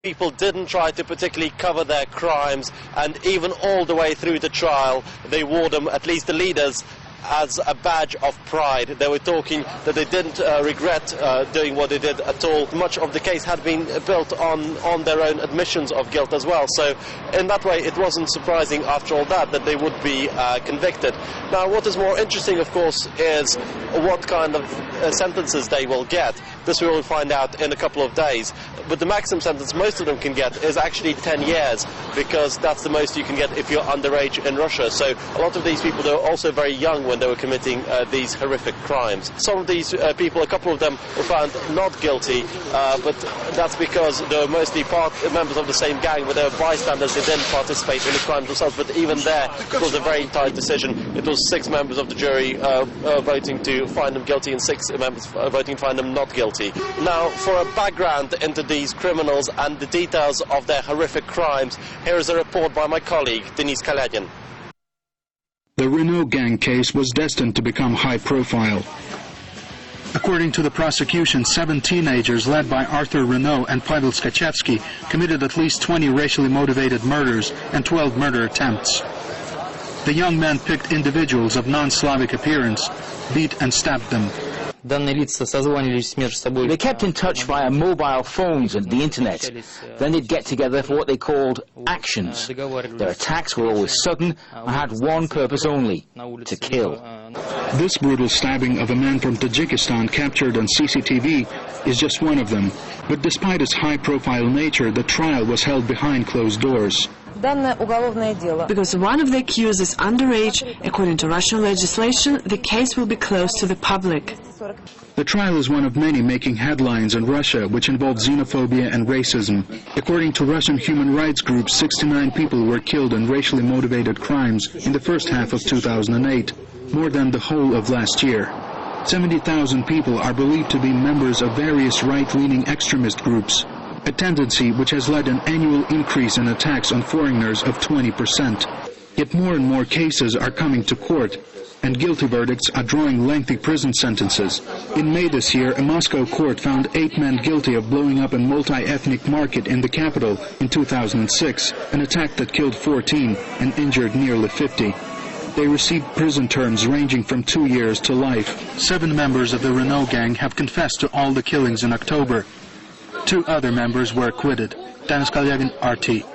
People didn't try to particularly cover their crimes, and even all the way through the trial they wore them, at least the leaders, as a badge of pride. They were talking that they didn't regret doing what they did at all. Much of the case had been built on their own admissions of guilt as well, so in that way it wasn't surprising after all that they would be convicted. Now what is more interesting, of course, is what kind of sentences they will get. This we will find out in a couple of days, but the maximum sentence most of them can get is actually 10 years, because that's the most you can get if you're underage in Russia. So a lot of these people, they were also very young when they were committing these horrific crimes. Some of these people, a couple of them were found not guilty, but that's because they were mostly members of the same gang, but they were bystanders. They didn't participate in the crimes themselves, but even there it was a very tight decision. It was 6 members of the jury voting to find them guilty and 6 members voting to find them not guilty. Now, for a background into these criminals and the details of their horrific crimes, here is a report by my colleague Denis Kaladin. The Renault gang case was destined to become high profile. According to the prosecution, 7 teenagers led by Arthur Renault and Pavel Skachevsky committed at least 20 racially motivated murders and 12 murder attempts. The young men picked individuals of non-Slavic appearance, beat and stabbed them. They kept in touch via mobile phones and the internet. Then they'd get together for what they called actions. Their attacks were always sudden and had one purpose only: to kill. This brutal stabbing of a man from Tajikistan captured on CCTV is just one of them. But despite its high-profile nature, the trial was held behind closed doors. Because one of the accused is underage, according to Russian legislation, the case will be closed to the public. The trial is one of many making headlines in Russia, which involve xenophobia and racism. According to Russian human rights groups, 69 people were killed in racially motivated crimes in the first half of 2008, more than the whole of last year. 70,000 people are believed to be members of various right-leaning extremist groups, a tendency which has led an annual increase in attacks on foreigners of 20%. Yet more and more cases are coming to court, and guilty verdicts are drawing lengthy prison sentences. In May this year, a Moscow court found 8 men guilty of blowing up a multi-ethnic market in the capital in 2006, an attack that killed 14 and injured nearly 50. They received prison terms ranging from 2 years to life. 7 members of the Renault gang have confessed to all the killings in October. 2 other members were acquitted. Denis Kaladin, RT.